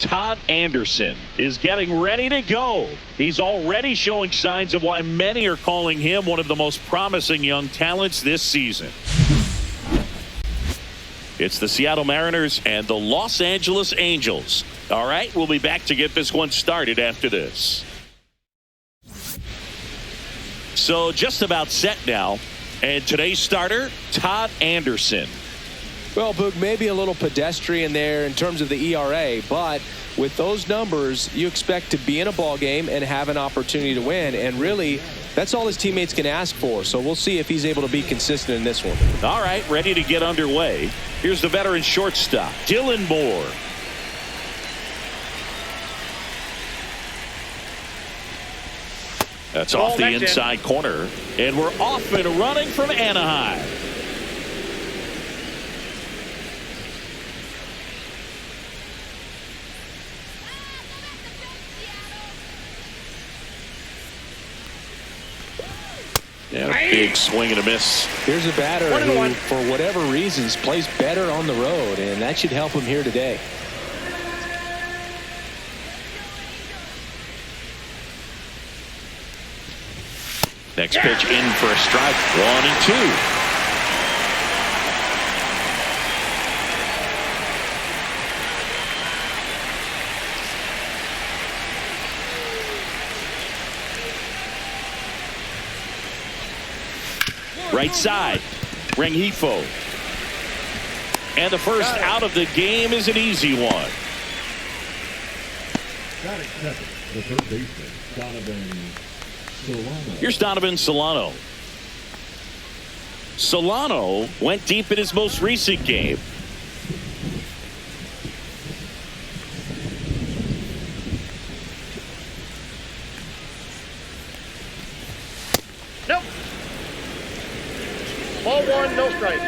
Todd Anderson is getting ready to go. He's already showing signs of why many are calling him one of the most promising young talents this season. It's the Seattle Mariners and the Los Angeles Angels. All right, we'll be back to get this one started after this. So just about set now. And today's starter, Todd Anderson. Well, Boog, maybe a little pedestrian there in terms of the ERA, but with those numbers, you expect to be in a ball game and have an opportunity to win. And really, that's all his teammates can ask for. So we'll see if he's able to be consistent in this one. All right, ready to get underway. Here's the veteran shortstop, Dylan Moore. That's off the inside corner, and we're off and running from Anaheim. And a big swing and a miss. Here's a batter who, for whatever reasons, plays better on the road, and that should help him here today. Next pitch in for a strike. 1-2. Right side, Rengifo. And the first out of the game is an easy one. The third baseman, Donovan Solano. Here's Donovan Solano. Solano went deep in his most recent game. Nope. Ball one, no strike.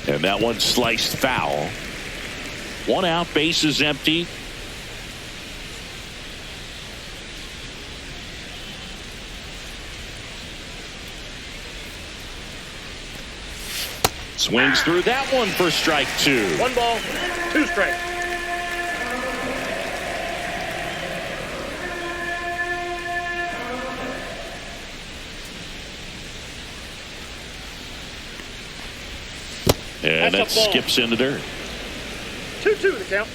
And that one sliced foul. 1 out, base is empty. Swings through that one for strike 2. 1 ball, 2 strikes. And that skips in the dirt. 2-2 the count.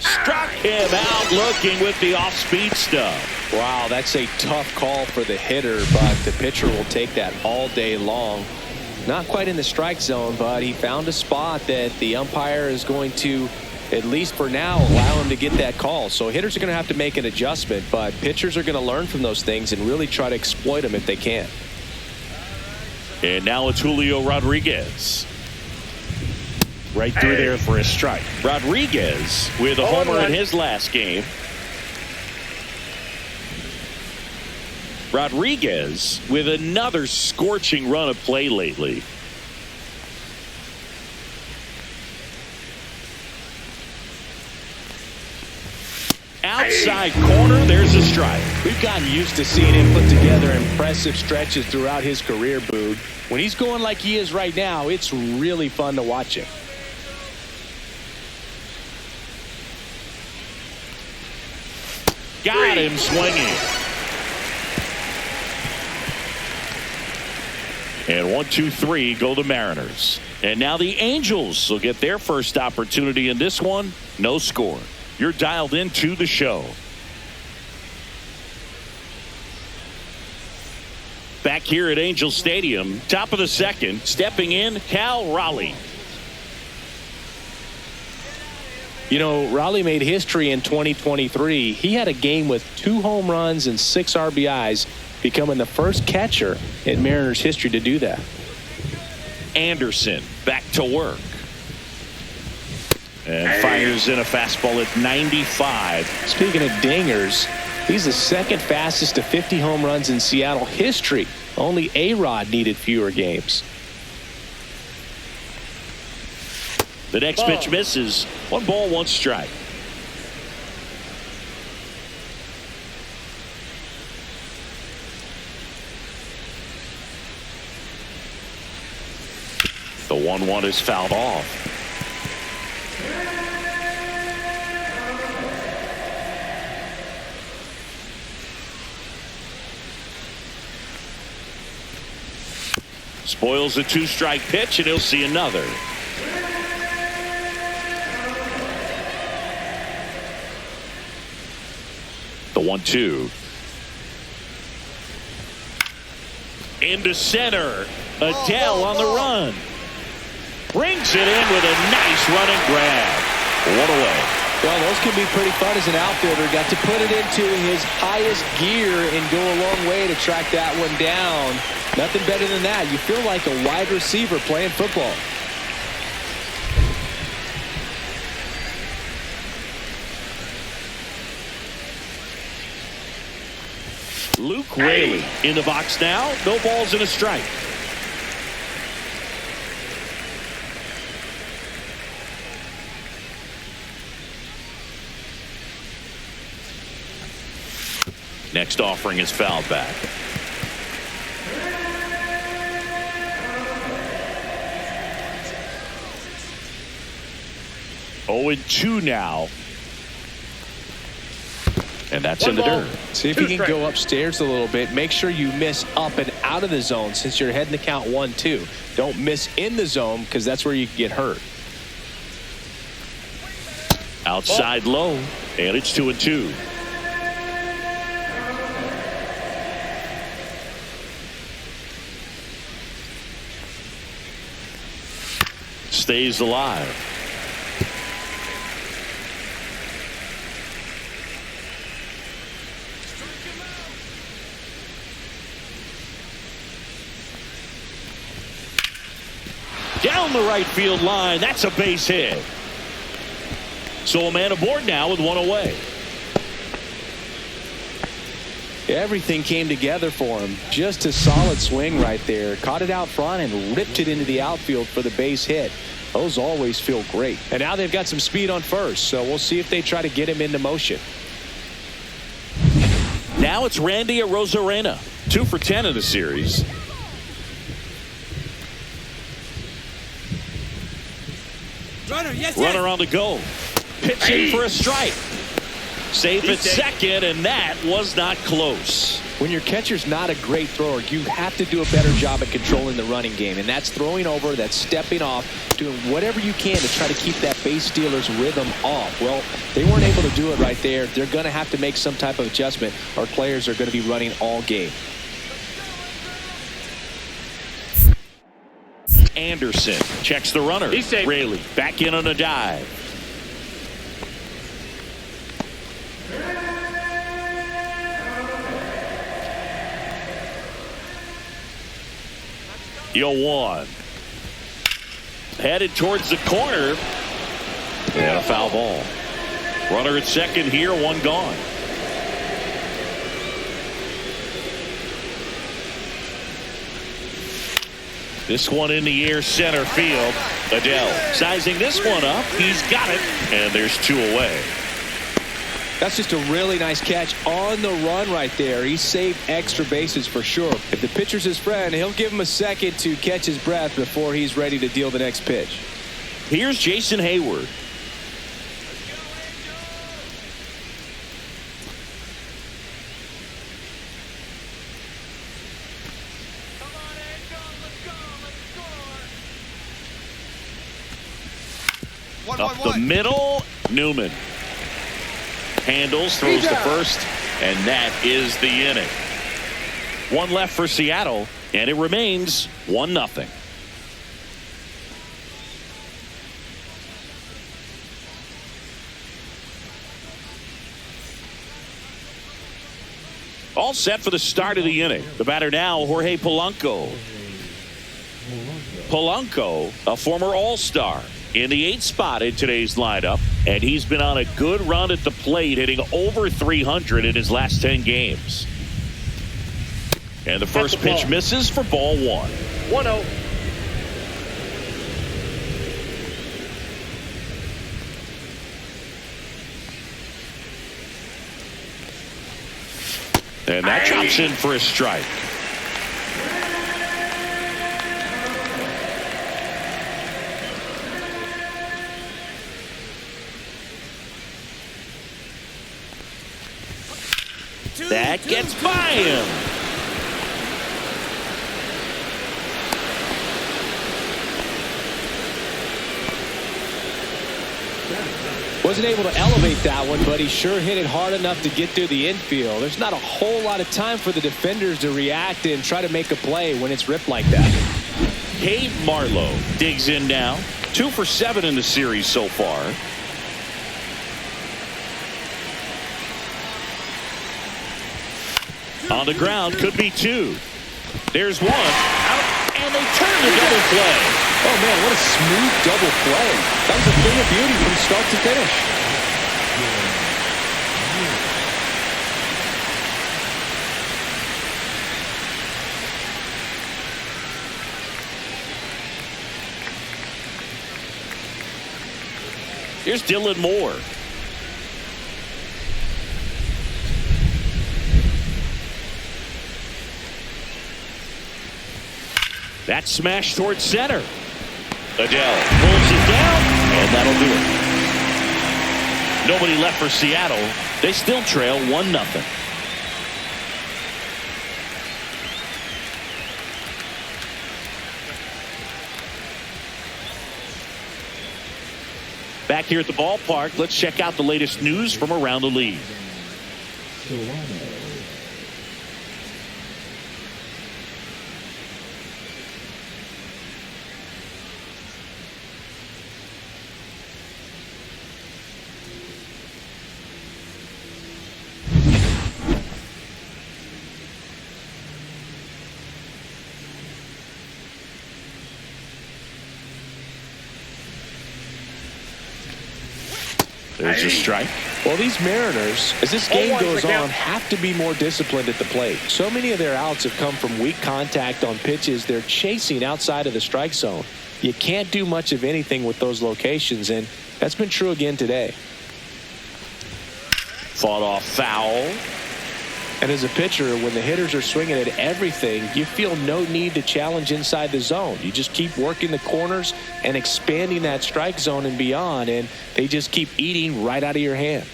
Struck him out looking with the off-speed stuff. Wow, that's a tough call for the hitter, but the pitcher will take that all day long. Not quite in the strike zone, but he found a spot that the umpire is going to, at least for now, allow him to get that call. So hitters are going to have to make an adjustment, but pitchers are going to learn from those things and really try to exploit them if they can. And now it's Julio Rodriguez. Right through there for a strike. Rodriguez with a homer in his last game. Rodriguez with another scorching run of play lately. Outside corner, there's a strike. We've gotten used to seeing him put together impressive stretches throughout his career, Boog. When he's going like he is right now, it's really fun to watch him. Got him swinging. And 1-2-3 go the Mariners. And now the Angels will get their first opportunity in this one. No score. You're dialed into the show. Back here at Angel Stadium, top of the second, stepping in, Cal Raleigh. You know, Raleigh made history in 2023. He had a game with 2 home runs and 6 RBIs, becoming the first catcher in Mariners history to do that. Anderson back to work. And fires in a fastball at 95. Speaking of dingers, He's the second fastest to 50 home runs in Seattle history. Only A.Rod needed fewer games. The next pitch misses. 1 ball, 1 strike. The 1-1 is fouled off. Spoils a 2-strike pitch, and he'll see another. The 1-2. Into center. Adele on the run. Brings it in with a nice running grab. 1 away. Well, those can be pretty fun as an outfielder. Got to put it into his highest gear and go a long way to track that one down. Nothing better than that. You feel like a wide receiver playing football. Luke Raley in the box now. No balls and a strike. Next offering is fouled back. Oh, 2 now. And that's in the dirt. See if you can go upstairs a little bit. Make sure you miss up and out of the zone since you're heading to count 1-2. Don't miss in the zone because that's where you can get hurt. Outside low, and it's 2-2. Stays alive. Down the right field line. That's a base hit. So a man aboard now with 1 away. Everything came together for him. Just a solid swing right there. Caught it out front and ripped it into the outfield for the base hit. Those always feel great. And now they've got some speed on first, so we'll see if they try to get him into motion. Now it's Randy Arozarena. 2 for 10 in the series. Runner on the go. Pitching for a strike. Safe at second, and that was not close. When your catcher's not a great thrower, you have to do a better job at controlling the running game, and that's throwing over, that's stepping off, doing whatever you can to try to keep that base stealer's rhythm off. Well, they weren't able to do it right there. They're going to have to make some type of adjustment. Our players are going to be running all game. Anderson checks the runner. Raley back in on a dive. Yo, 1. Headed towards the corner. And a foul ball. Runner at second here, 1 gone. This one in the air, center field. Adele sizing this one up. He's got it. And there's 2 away. That's just a really nice catch on the run right there. He saved extra bases for sure. If the pitcher's his friend, he'll give him a second to catch his breath before he's ready to deal the next pitch. Here's Jason Hayward. Up the middle, Newman. Handles, throws to first, and that is the inning. 1 left for Seattle, and it remains 1-0. All set for the start of the inning. The batter now, Jorge Polanco. Polanco, a former All-Star, in the 8th spot in today's lineup. And he's been on a good run at the plate, hitting over 300 in his last 10 games. And the first pitch misses for ball 1. 1-0. And that drops in for a strike. That gets by him. Wasn't able to elevate that one, but he sure hit it hard enough to get through the infield. There's not a whole lot of time for the defenders to react and try to make a play when it's ripped like that. Cade Marlowe digs in now. 2 for 7 in the series so far. On the ground, could be 2. There's 1 out, and they turn the double play. Oh man, what a smooth double play. That was a thing of beauty from start to finish. Here's Dylan Moore. That smash towards center. Adele pulls it down, and that'll do it. Nobody left for Seattle. They still trail 1-0. Back here at the ballpark, let's check out the latest news from around the league. There's a strike. Well, these Mariners, as this game goes on, have to be more disciplined at the plate. So many of their outs have come from weak contact on pitches they're chasing outside of the strike zone. You can't do much of anything with those locations, and that's been true again today. Fought off foul. And as a pitcher, when the hitters are swinging at everything, you feel no need to challenge inside the zone. You just keep working the corners and expanding that strike zone and beyond, and they just keep eating right out of your hand.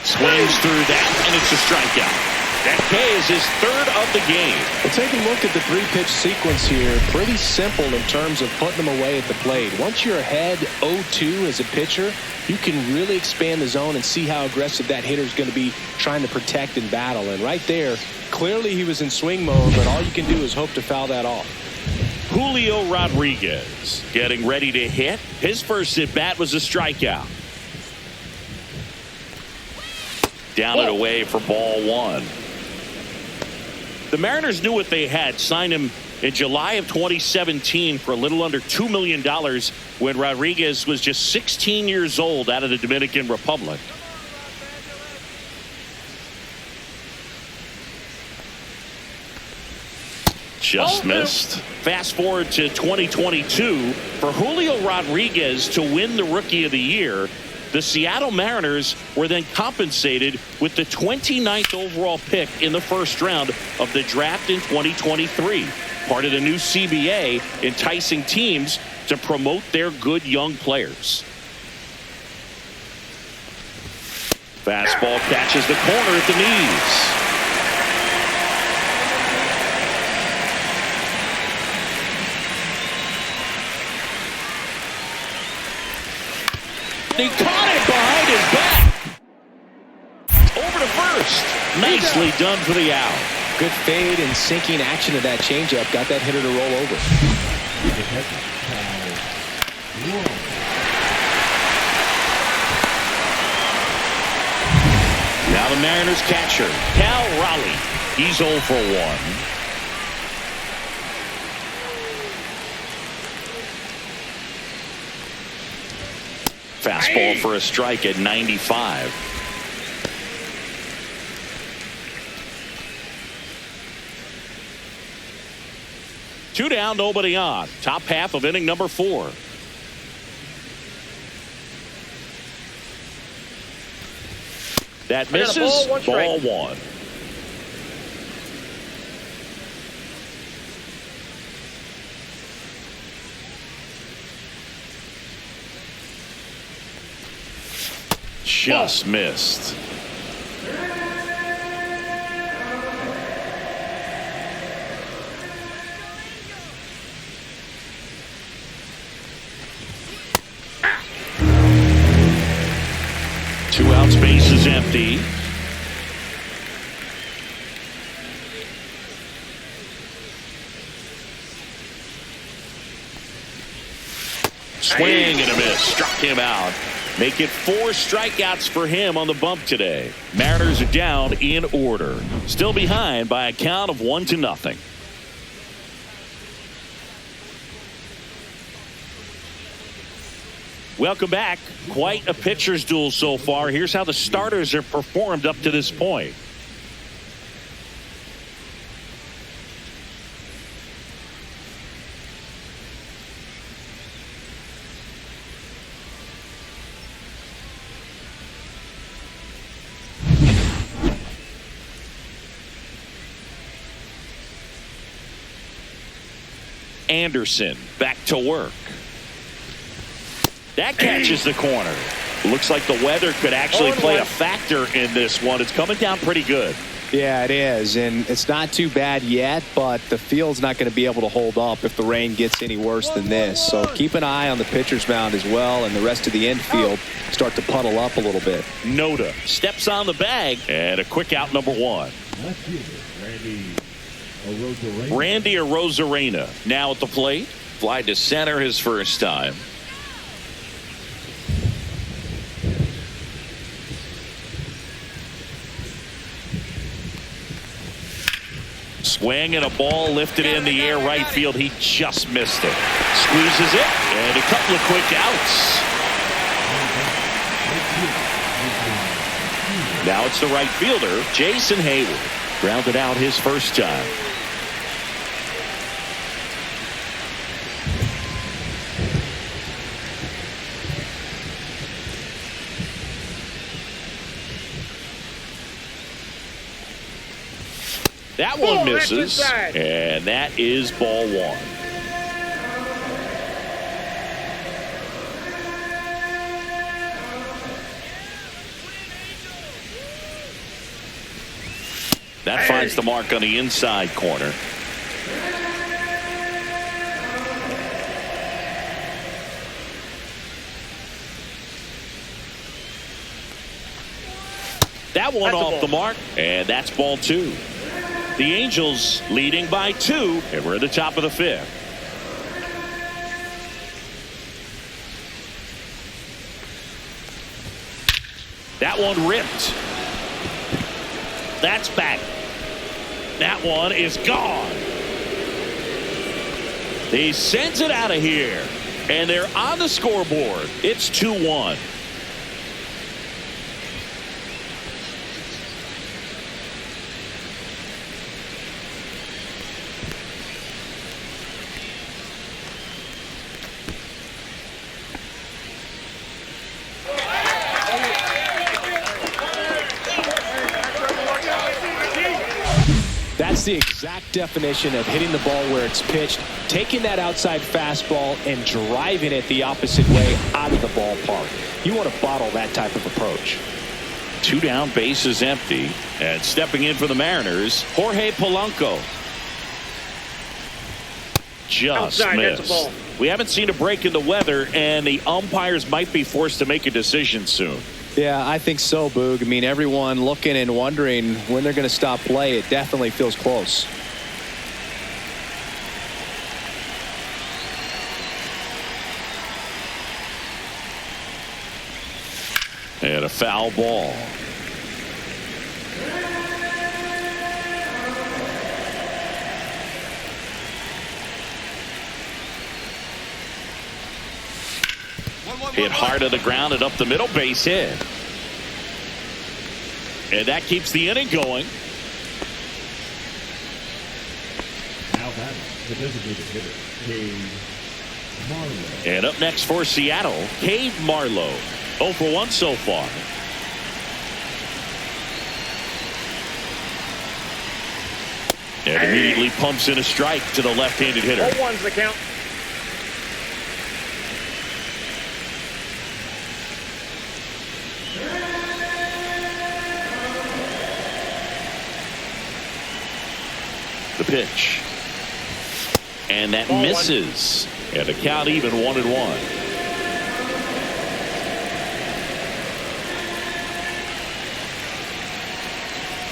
Swings through that, and it's a strikeout. A.K.A. is his 3rd of the game. Well, take a look at the 3-pitch sequence here. Pretty simple in terms of putting them away at the plate. Once you're ahead 0-2 as a pitcher, you can really expand the zone and see how aggressive that hitter is going to be trying to protect and battle. And right there, clearly he was in swing mode, but all you can do is hope to foul that off. Julio Rodriguez getting ready to hit. His first at bat was a strikeout. Down and away for ball 1. The Mariners knew what they had. Signed him in July of 2017 for a little under $2 million when Rodriguez was just 16 years old out of the Dominican Republic. Just missed. Fast forward to 2022. For Julio Rodriguez to win the Rookie of the Year, the Seattle Mariners were then compensated with the 29th overall pick in the first round of the draft in 2023. Part of the new CBA, enticing teams to promote their good young players. Fastball catches the corner at the knees. He caught it behind his back. Over to first. Nicely done for the out. Good fade and sinking action of that changeup got that hitter to roll over. Now the Mariners catcher, Cal Raleigh. He's 0 for 1. Fastball for a strike at 95. Two down, nobody on. Top half of inning number 4. That misses. Ball 1. Just missed. Two outs, base is empty. Swing and a miss. Struck him out. Make it 4 strikeouts for him on the bump today. Mariners are down in order. Still behind by a count of 1-0. Welcome back. Quite a pitcher's duel so far. Here's how the starters have performed up to this point. Anderson back to work. That catches the corner. Looks like the weather could actually play a factor in this one. It's coming down pretty good. Yeah, it is, and it's not too bad yet, but the field's not going to be able to hold up if the rain gets any worse than this. So keep an eye on the pitcher's mound as well, and the rest of the infield start to puddle up a little bit. Noda steps on the bag, and a quick out, number 1. Randy Arozarena now at the plate. Fly to center his first time. Swing and a ball lifted in the air right field. He just missed it. Squeezes it, and a couple of quick outs. Now it's the right fielder, Jason Hayward. Grounded out his first time. That one misses, and that is ball 1. That finds the mark on the inside corner. That one off the mark, and that's ball 2. The Angels leading by 2, and we're at the top of the 5th. That one ripped. That's back. That one is gone. He sends it out of here, and they're on the scoreboard. It's 2-1. That's the exact definition of hitting the ball where it's pitched, taking that outside fastball and driving it the opposite way out of the ballpark. You want to bottle that type of approach. 2 down, base is empty, and stepping in for the Mariners, Jorge Polanco. Just missed. We haven't seen a break in the weather, and the umpires might be forced to make a decision soon. Yeah, I think so, Boog. I mean, everyone looking and wondering when they're going to stop play. It definitely feels close. And a foul ball. Hit hard to the ground and up the middle, base hit. And that keeps the inning going. Now batting, the designated hitter, A.K.A. Marlowe. And up next for Seattle, A.K.A. Marlowe. 0 for 1 so far. And immediately pumps in a strike to the left-handed hitter. 0-1's the count. The pitch. And that misses. And the count even 1-1.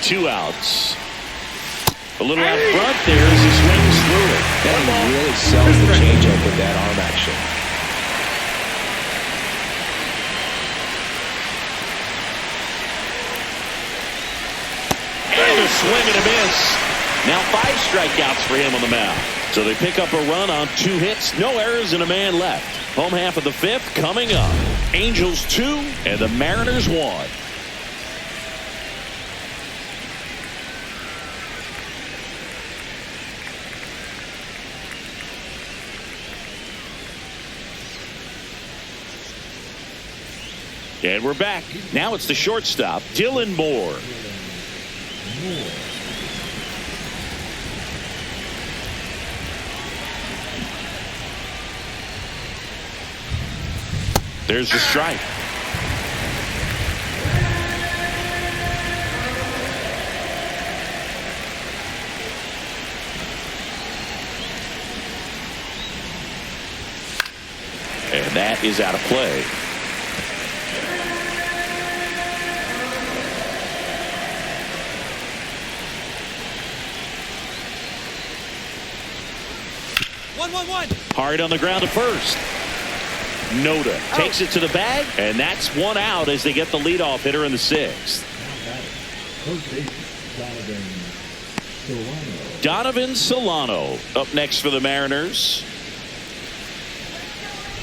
Two outs. A little out front there as he swings through it. And he really sells the changeup with that arm action. And a swing and a miss. Now 5 strikeouts for him on the mound. So they pick up a run on 2 hits, no errors, and a man left. Home half of the 5th coming up. Angels 2 and the Mariners 1. And we're back. Now it's the shortstop, Dylan Moore. There's the strike. And that is out of play. Hard on the ground to first. Noda takes it to the bag, and that's 1 out as they get the leadoff hitter in the 6th. Donovan Solano up next for the Mariners.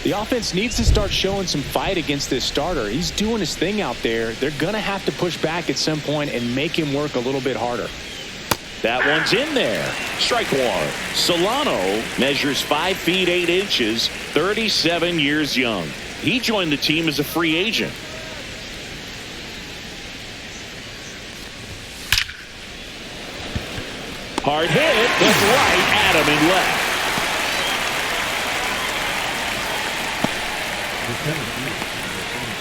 The offense needs to start showing some fight against this starter. He's doing his thing out there. They're going to have to push back at some point and make him work a little bit harder. That one's in there. Strike 1. Solano measures 5 feet 8 inches, 37 years young. He joined the team as a free agent. Hard hit, but right at him and left.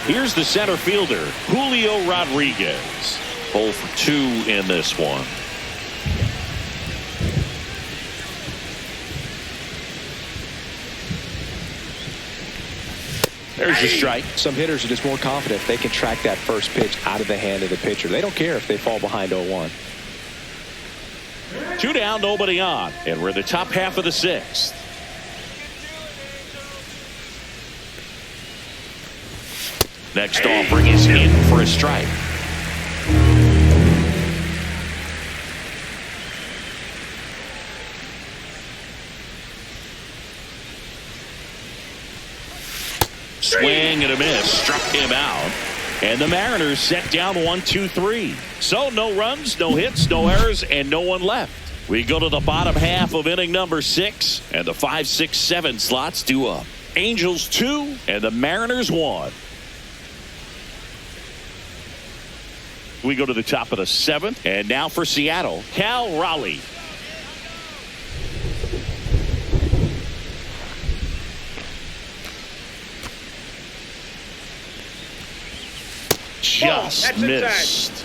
Here's the center fielder, Julio Rodriguez. 0 for 2 in this one. There's your strike. Some hitters are just more confident if they can track that first pitch out of the hand of the pitcher. They don't care if they fall behind 0-1. 2 down, nobody on. And we're in the top half of the 6th. Next offering is in for a strike. Swing and a miss. Struck him out. And the Mariners set down 1-2-3. So no runs, no hits, no errors, and no one left. We go to the bottom half of inning number 6, and the 5, 6, 7 slots due up. Angels 2 and the Mariners 1. We go to the top of the 7th, and now for Seattle, Cal Raleigh. Just missed.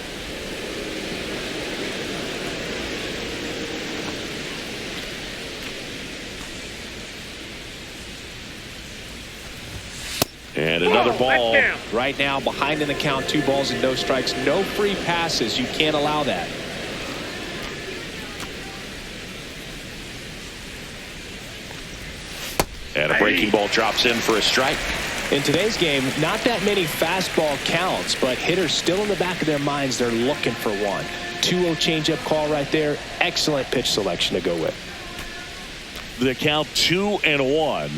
And another ball. Right now, behind in the count, 2 balls and no strikes. No free passes. You can't allow that. And a breaking ball drops in for a strike. In today's game, not that many fastball counts, but hitters still in the back of their minds, they're looking for one. 2-0 changeup call right there. Excellent pitch selection to go with. The count 2-1.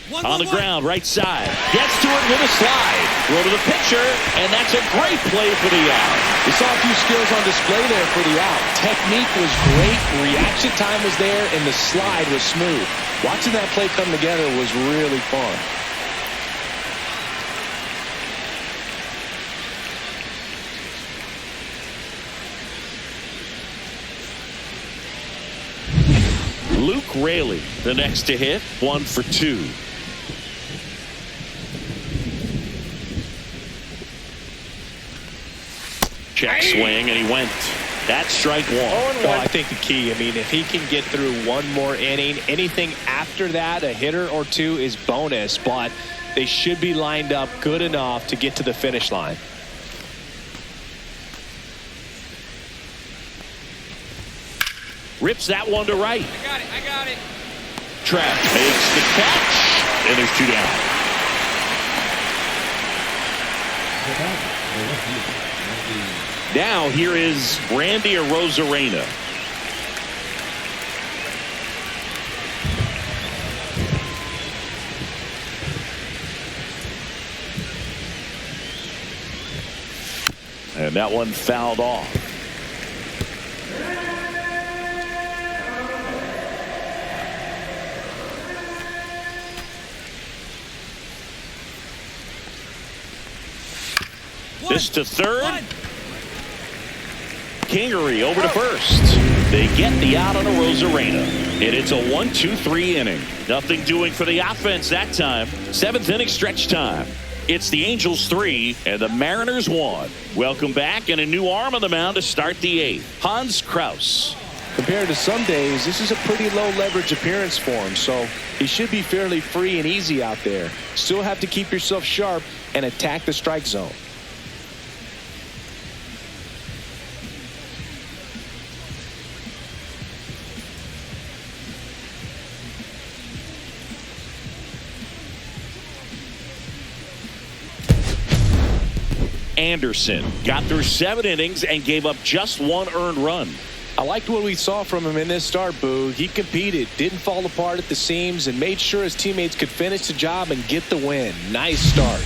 On the ground, right side. Gets to it with a slide. Throw to the pitcher, and that's a great play for the out. We saw a few skills on display there for the out. Technique was great, reaction time was there, and the slide was smooth. Watching that play come together was really fun. Luke Raley, the next to hit, 1 for 2. Check swing, and he went. That's strike 1. Well, I think the key, if he can get through one more inning, anything after that, a hitter or two is bonus, but they should be lined up good enough to get to the finish line. Rips that one to right. I got it. Trapp makes the catch, and there's 2 down. Now here is Randy Arozarena. And that one fouled off. This to third. Kingery over to first. They get the out on Arozarena. And it's a 1-2-3 inning. Nothing doing for the offense that time. 7th inning stretch time. It's the Angels 3 and the Mariners 1. Welcome back, and a new arm on the mound to start the 8th. Hans Kraus. Compared to some days, this is a pretty low leverage appearance for him, so he should be fairly free and easy out there. Still have to keep yourself sharp and attack the strike zone. Anderson got through 7 innings and gave up just 1 earned run. I liked what we saw from him in this start, Boo. He competed, didn't fall apart at the seams, and made sure his teammates could finish the job and get the win. Nice start.